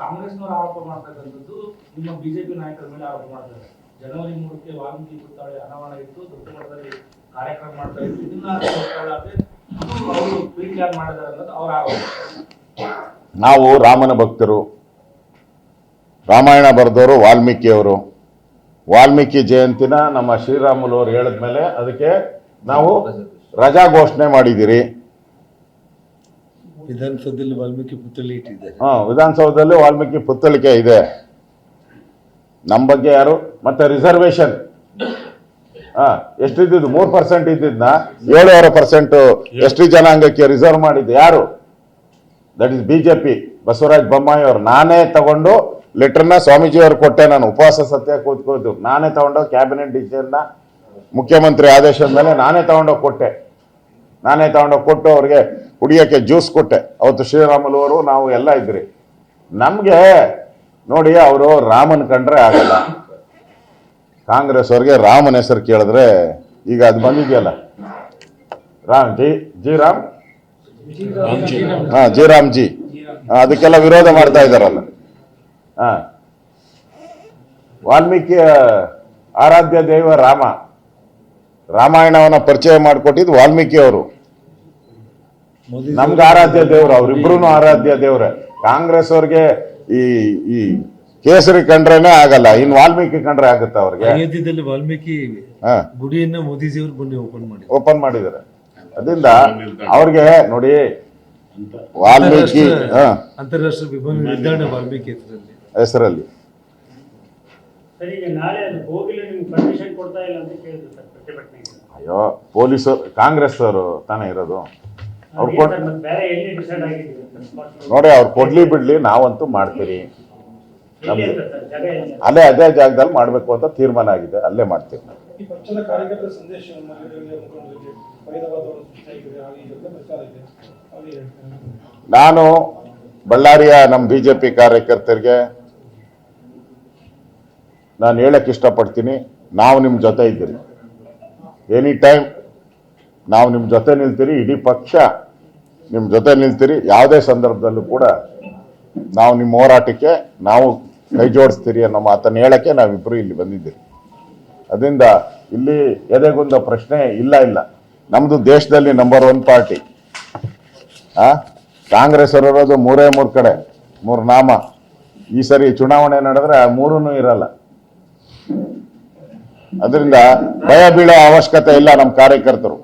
ಕಾಂಗ್ರೆಸ್ನವರು ಆರೋಪ ಮಾಡ್ತಕ್ಕಂಥದ್ದು ನಿಮ್ಮ ಬಿಜೆಪಿ ನಾಯಕರ ಮೇಲೆ ಆರೋಪ ಮಾಡ್ತಾರೆ. ಜನವರಿ 3ಕ್ಕೆ ವಾಲ್ಮೀಕಿ ಪುತ್ಥಳಿ ಅನಾವರಣ ಇತ್ತು, ದೊಡ್ಡ ಮಟ್ಟದಲ್ಲಿ ಕಾರ್ಯಕ್ರಮ ಮಾಡ್ತಾ ಇತ್ತು. ಇದನ್ನ ಅವರು ಪ್ರೀತಿಯಾಗಿ ಮಾಡಿದ್ದಾರೆ ಅನ್ನೋದು ಅವರ ಆರೋಪ. ನಾವು ರಾಮನ ಭಕ್ತರು, ರಾಮಾಯಣ ಬರೆದವರು ವಾಲ್ಮೀಕಿಯವರು. ವಾಲ್ಮೀಕಿ ಜಯಂತಿನ ನಮ್ಮ ಶ್ರೀರಾಮುಲು ಅವರು ಹೇಳಿದ್ಮೇಲೆ ಅದಕ್ಕೆ ನಾವು ರಜಾ ಘೋಷಣೆ ಮಾಡಿದ್ದೀರಿ. ವಿಧಾನಸೌಧದಲ್ಲಿ ವಾಲ್ಮೀಕಿ ಪುತ್ಥಳಿ ಇಟ್ಟಿದ್ದಾರೆ. ವಿಧಾನಸೌಧದಲ್ಲಿ ವಾಲ್ಮೀಕಿ ಪುತ್ಥಳಿಕೆ ಇದೆ. ನಮ್ಮ ಬಗ್ಗೆ ಯಾರು ಮತ್ತೆ ರಿಸರ್ವೇಶನ್ ಎಷ್ಟಿದ್ದು 3% ಇದ್ದಿದ್ನ 7.5% ಎಸ್ಟಿ ಜನಾಂಗಕ್ಕೆ ರಿಸರ್ವ್ ಮಾಡಿದ್ದು ಯಾರು? That is BJP, Basavaraj Bommai ಅವರು. ನಾನೇ ತಗೊಂಡು ಲೆಟರ್ನ ಸ್ವಾಮೀಜಿ ಅವರು ಕೊಟ್ಟೆ. ನಾನು ಉಪವಾಸ ಸತ್ಯ ಕೂತ್ಕೋದು ನಾನೇ ತಗೊಂಡು ಕ್ಯಾಬಿನೆಟ್ ಡಿಸಿಷನ್ನ ಮುಖ್ಯಮಂತ್ರಿ ಆದೇಶದ ಮೇಲೆ ನಾನೇ ತಗೊಂಡೋಗಿ ಕೊಟ್ಟೆ. ನಾನೇ ತಗೊಂಡೋಗಿ ಕೊಟ್ಟು ಅವ್ರಿಗೆ ಕುಡಿಯೋಕ್ಕೆ ಜ್ಯೂಸ್ ಕೊಟ್ಟೆ. ಅವತ್ತು ಶ್ರೀರಾಮುಲು ಅವರು ನಾವು ಎಲ್ಲ ಇದ್ರಿ. ನಮಗೆ ನೋಡಿ, ಅವರು ರಾಮನ್ ಕಂಡ್ರೆ ಆಗಲ್ಲ. ಕಾಂಗ್ರೆಸ್ ಅವ್ರಿಗೆ ರಾಮನ ಹೆಸರು ಕೇಳಿದ್ರೆ ಈಗ ಅದು ಬಂದಿದೆಯಲ್ಲ, ಜಿ ರಾಮ್ ಜಿ, ಅದಕ್ಕೆಲ್ಲ ವಿರೋಧ ಮಾಡ್ತಾ ಇದ್ದಾರಲ್ಲ. ವಾಲ್ಮೀಕಿ ಆರಾಧ್ಯ ದೈವ ರಾಮ. ರಾಮಾಯಣವನ್ನ ಪರಿಚಯ ಮಾಡಿಕೊಟ್ಟಿದ್ದು ವಾಲ್ಮೀಕಿ ಅವರು. ನಮ್ಗೆ ಆರಾಧ್ಯ ದೇವ್ರು, ಅವ್ರಿಬ್ರು ಆರಾಧ್ಯ ದೇವ್ರೆ. ಕಾಂಗ್ರೆಸ್ ಅವ್ರಿಗೆ ಈ ಕೇಸರಿ ಕಂಡ್ರೇನೆ ಆಗಲ್ಲ, ಇನ್ ವಾಲ್ಮೀಕಿ ಕಂಡ್ರೆ ಆಗುತ್ತೆ ಅವ್ರಿಗೆ. ಅಯೋಧ್ಯೆಯಲ್ಲಿ ವಾಲ್ಮೀಕಿ ಗುಡಿಯನ್ನ ಮೋದಿಜಿ ಅವರು ಬಂದು ಓಪನ್ ಮಾಡಿದ್ದಾರೆ. ಅದರಿಂದ ಅವ್ರಿಗೆ ನೋಡಿ, ವಾಲ್ಮೀಕಿ ಅಂತಾರಾಷ್ಟ್ರೀಯ ವಿಮಾನ ನಿಲ್ದಾಣ ವಾಲ್ಮೀಕಿ ಹೆಸರಲ್ಲಿ. ಅಯ್ಯೋ, ಪೊಲೀಸರು ಕಾಂಗ್ರೆಸ್ ಅವರು ತಾನೇ ಇರೋದು. ಅವ್ರು ನೋಡಿ, ಅವ್ರು ಕೊಡ್ಲಿ ಬಿಡ್ಲಿ, ನಾವಂತೂ ಮಾಡ್ತೀರಿ. ಅದೇ ಜಾಗದಲ್ಲಿ ಮಾಡ್ಬೇಕು ಅಂತ ತೀರ್ಮಾನ ಆಗಿದೆ, ಅಲ್ಲೇ ಮಾಡ್ತೀವಿ. ನಾನು ಬಳ್ಳಾರಿಯ ನಮ್ಮ ಬಿಜೆಪಿ ಕಾರ್ಯಕರ್ತರಿಗೆ ನಾನು ಹೇಳಕ್ ಇಷ್ಟಪಡ್ತೀನಿ, ನಾವು ನಿಮ್ಮ ಜೊತೆ ಇದ್ದೀರಿ. ಎನಿ ಟೈಮ್ ನಾವು ನಿಮ್ಮ ಜೊತೆ ನಿಲ್ತೀರಿ. ಇಡೀ ಪಕ್ಷ ನಿಮ್ಮ ಜೊತೆ ನಿಲ್ತೀರಿ. ಯಾವುದೇ ಸಂದರ್ಭದಲ್ಲೂ ಕೂಡ ನಾವು ನಿಮ್ಮ ಹೋರಾಟಕ್ಕೆ ನಾವು ಕೈ ಜೋಡಿಸ್ತೀರಿ ಅನ್ನೋ ಮಾತನ್ನು ಹೇಳಕ್ಕೆ ನಾವಿಬ್ಬರು ಇಲ್ಲಿ ಬಂದಿದ್ದೀರಿ. ಅದರಿಂದ ಇಲ್ಲಿ ಎದೆಗುಂದ ಪ್ರಶ್ನೆ ಇಲ್ಲ. ನಮ್ದು ದೇಶದಲ್ಲಿ ನಂಬರ್ 1 ಪಾರ್ಟಿ. ಕಾಂಗ್ರೆಸ್ ಅವರಿರೋದು 3 ಕಡೆ, 3 ನಾಮ. ಈ ಸರಿ ಚುನಾವಣೆ ನಡೆದ್ರೆ 3 ಇರಲ್ಲ. ಅದರಿಂದ ಭಯ ಬೀಳೋ ಅವಶ್ಯಕತೆ ಇಲ್ಲ ನಮ್ಮ ಕಾರ್ಯಕರ್ತರು.